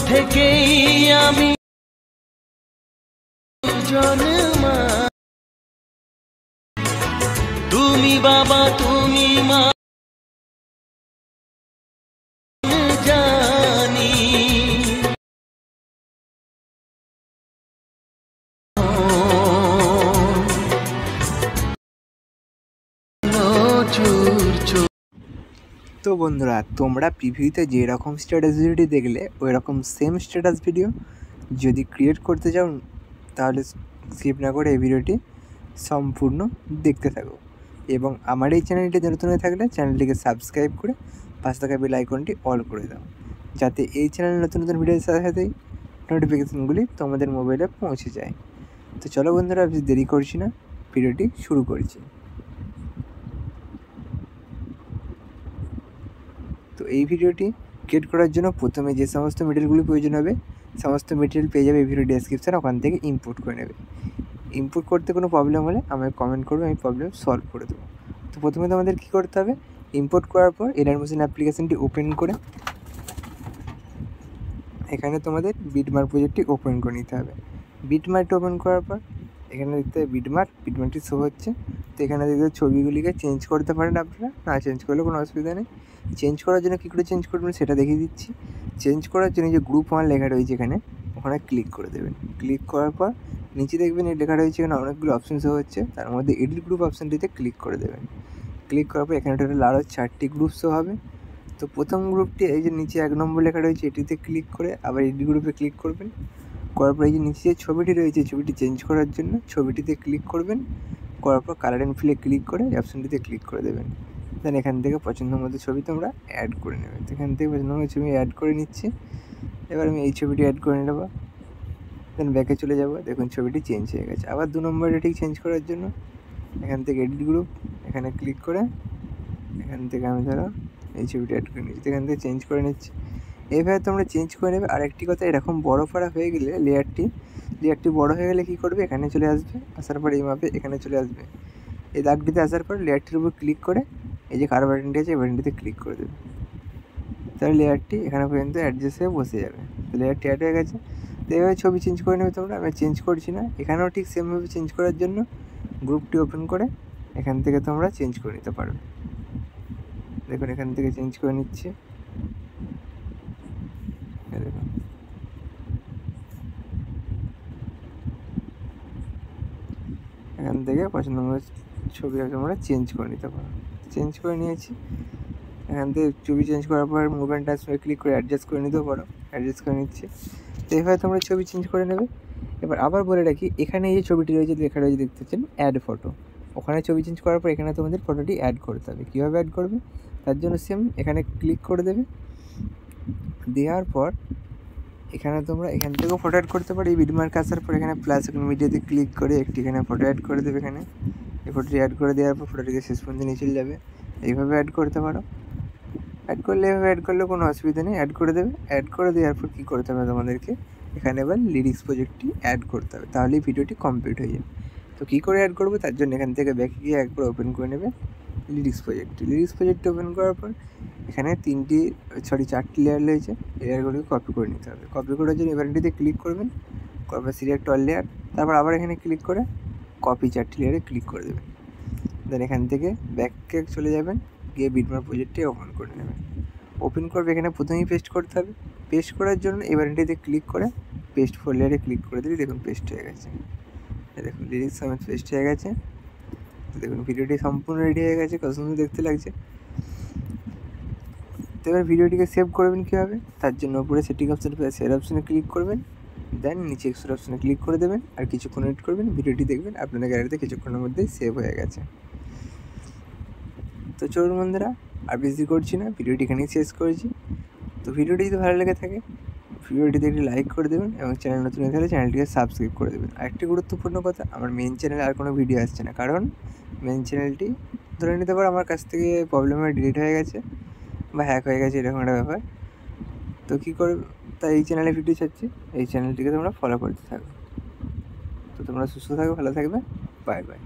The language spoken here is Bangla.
থেকেই আমি জন্মা, তুমি বাবা তুমি মা জানি। তো বন্ধুরা, তোমরা প্রিভিউতে যে রকম স্ট্যাটাস ভিডিওটি দেখলে ওই রকম সেম স্ট্যাটাস ভিডিও যদি ক্রিয়েট করতে চাও তাহলে স্কিপ না করে এই ভিডিওটি সম্পূর্ণ দেখতে থাকো এবং আমার এই চ্যানেলটি নতুন হয়ে থাকলে চ্যানেলটিকে সাবস্ক্রাইব করে পাশে থাকা বেল আইকনটি অল করে দাও, যাতে এই চ্যানেলের নতুন নতুন ভিডিওর সাথে সাথেই নোটিফিকেশানগুলি তোমাদের মোবাইলে পৌঁছে যায়। তো চলো বন্ধুরা, বেশি দেরি করছি না, ভিডিওটি শুরু করছি। তো এই ভিডিওটি ক্রিয়েট করার জন্য প্রথমে যে সমস্ত মেটেরিয়ালগুলি প্রয়োজন হবে সমস্ত মেটেরিয়াল পেয়ে যাবে এই ভিডিও ডেসক্রিপশানে, ওখান থেকে ইম্পোর্ট করে নেবে। ইম্পোর্ট করতে কোনো প্রবলেম হলে আমায় কমেন্ট করবে, আমি প্রবলেম সলভ করে দেবো। তো প্রথমে তোমাদের কী করতে হবে, ইম্পোর্ট করার পর এলারমোশন অ্যাপ্লিকেশানটি ওপেন করে এখানে তোমাদের বিটমার্ক প্রজেক্টটি ওপেন করে নিতে হবে। বিটমার্কটি ওপেন করার পর এখানে দেখতে হবে বিটমার্কটি শো হচ্ছে। তো এখানে দেখতে ছবিগুলিকে চেঞ্জ করতে পারেন আপনারা, না চেঞ্জ করলে কোনো অসুবিধা নেই। চেঞ্জ করার জন্য কী করে চেঞ্জ করবেন সেটা দেখিয়ে দিচ্ছি। চেঞ্জ করার জন্য যে গ্রুপ 1 লেখা রয়েছে এখানে, ওখানে ক্লিক করে দেবেন। ক্লিক করার পর নিচে দেখবেন এই লেখা রয়েছে, এখানে অনেকগুলো অপশন শো হচ্ছে, তার মধ্যে এডিট গ্রুপ অপশানটিতে ক্লিক করে দেবেন। ক্লিক করার পর এখানে টোটাল আরও 4টি গ্রুপ শো হবে। তো প্রথম গ্রুপটি এই যে নিচে 1 নম্বর লেখা রয়েছে এটিতে ক্লিক করে আবার এডিট গ্রুপে ক্লিক করবেন। করার পর এই যে নিচে যে ছবিটি রয়েছে ছবিটি চেঞ্জ করার জন্য ছবিটিতে ক্লিক করবেন। করার পর কালার অ্যান্ড ফিলে ক্লিক করে অপশানটিতে ক্লিক করে দেবেন। দেন এখান থেকে পছন্দ মতো ছবি তোমরা অ্যাড করে নেবে। তো এখান থেকে পছন্দ মতো ছবি অ্যাড করে নিচ্ছি। এবার আমি এই ছবিটি অ্যাড করে নেব। দেন ব্যাকে চলে যাব, দেখুন ছবিটি চেঞ্জ হয়ে গেছে। আবার 2 নম্বরে ঠিক চেঞ্জ করার জন্য এখান থেকে এডিট গ্রুপ এখানে ক্লিক করে এখান থেকে আমি ধরো এই ছবিটি অ্যাড করে নিচ্ছি, এখান থেকে চেঞ্জ করে নিচ্ছি। এইভাবে তোমরা চেঞ্জ করে নেবে। আর একটি কথা, এরকম বড় করা হয়ে গেলে লেয়ারটি বড় হয়ে গেলে কী করবে, এখানে চলে আসবে, আসার পর এই মাপে এখানে চলে আসবে। এই দাগটিতে আসার পর লেয়ারটির উপর ক্লিক করে এই যে কার বাটনটি আছে এই বাটনটিতে ক্লিক করে দেবে। তাহলে লেয়ারটি এখানে পর্যন্ত অ্যাডজাস্ট হয়ে বসে যাবে। তো লেয়ারটি অ্যাড হয়ে গেছে। তো এইভাবে ছবি চেঞ্জ করে নেবে তোমরা। আমি চেঞ্জ করছি না। এখানেও ঠিক সেমভাবে চেঞ্জ করার জন্য গ্রুপটি ওপেন করে এখান থেকে তোমরা চেঞ্জ করে নিতে পারবে। দেখুন এখান থেকে চেঞ্জ করে নিচ্ছে। দেখুন এখান থেকে পছন্দ মতো ছবি তোমরা চেঞ্জ করে নিতে পারো। চেঞ্জ করে নিয়েছি। এখান থেকে ছবি চেঞ্জ করার পর মুভমেন্ট ট্রান্সফারে ক্লিক করে অ্যাডজাস্ট করে নিতেও পারো। অ্যাডজাস্ট করে নিচ্ছি। তো এইভাবে তোমরা ছবি চেঞ্জ করে নেবে। এবার আবার বলে রাখি, এখানে এই যে ছবিটি রয়েছে লেখা রয়েছে দেখতে পাচ্ছেন অ্যাড ফটো, ওখানে ছবি চেঞ্জ করার পর এখানে তোমাদের ফটোটি অ্যাড করতে হবে। কীভাবে অ্যাড করবে তার জন্য সেম এখানে ক্লিক করে দেবে। দেওয়ার পর এখানে তোমরা এখান থেকেও ফটো অ্যাড করতে পারো। এই বিটমার্ক আসার পর এখানে প্লাস মিডিয়াতে ক্লিক করে একটি এখানে ফটো অ্যাড করে দেবে। এখানে এই ফটোটি অ্যাড করে দেওয়ার পর ফটোটিকে শেষ পর্যন্ত নিয়ে চলে যাবে। এইভাবে অ্যাড করতে পারো। অ্যাড করলে এভাবে অ্যাড করলে কোনো অসুবিধা নেই, অ্যাড করে দেবে। অ্যাড করে দেওয়ার পর কী করতে হবে তোমাদেরকে, এখানে এবার লিরিক্স প্রজেক্টটি অ্যাড করতে হবে, তাহলেই ভিডিওটি কমপ্লিট হয়ে যাবে। তো কী করে অ্যাড করবো তার জন্য এখান থেকে ব্যাকে গিয়ে একবার ওপেন করে নেবে লিরিক্স প্রজেক্টটি ওপেন করার পর এখানে 4টি লেয়ার রয়েছে। লেয়ারগুলোকে কপি করে নিতে হবে। কপি করার জন্য এবারটিতে ক্লিক করবেন, তারপর সিলেক্ট অল লেয়ার, তারপর আবার এখানে ক্লিক করে কপি 4টি লেয়ারে ক্লিক করে দেবেন। দেন এখান থেকে ব্যাকে চলে যাবেন, গিয়ে বিটমার্ক প্রজেক্টটি ওপেন করে নেবেন। ওপেন করবে, এখানে প্রথমেই পেস্ট করতে হবে। পেস্ট করার জন্য এবারটিতে ক্লিক করে পেস্ট ফর লেয়ারে ক্লিক করে দিলে দেখুন পেস্ট হয়ে গেছে। দেখুন লিরিক্স সমেত পেস্ট হয়ে গেছে। দেখুন ভিডিওটি সম্পূর্ণ রেডি হয়ে গেছে, কত সুন্দর দেখতে লাগছে। তো এবার ভিডিওটিকে সেভ করবেন কীভাবে, তার জন্য উপরে সেটিং অপশানে সেভ অপশানে ক্লিক করবেন। দেন নিচে এক্সপোর্ট অপশানে ক্লিক করে দেবেন আর কিছুক্ষণ ওয়েট করবেন। ভিডিওটি দেখবেন আপনাদের গ্যালারিতে কিছুক্ষণের মধ্যেই সেভ হয়ে গেছে। তো চলুন বন্ধুরা, আর বেশি করছি না, ভিডিওটি এখানেই শেষ করেছি। তো ভিডিওটি যদি ভালো লেগে থাকে ভিডিওটিতে একটি লাইক করে দেবেন এবং চ্যানেল নতুন হয়ে থাকলে চ্যানেলটিকে সাবস্ক্রাইব করে দেবেন। আরেকটি গুরুত্বপূর্ণ কথা, আমার মেন চ্যানেলে আর কোনো ভিডিও আসছে না, কারণ মেন চ্যানেলটি ধরে নিতে পারো আমার কাছ থেকে প্রবলেমে ডিলিট হয়ে গেছে বা হ্যাক হয়ে গেছে, এরকম একটা ব্যাপার। তো কী করে, তাই এই চ্যানেলে ভিডিও ছাড়ছি, এই চ্যানেলটিকে তোমরা ফলো করতে থাকো। তো তোমরা সুস্থ থাকো, ভালো থাকবে, বাই বাই।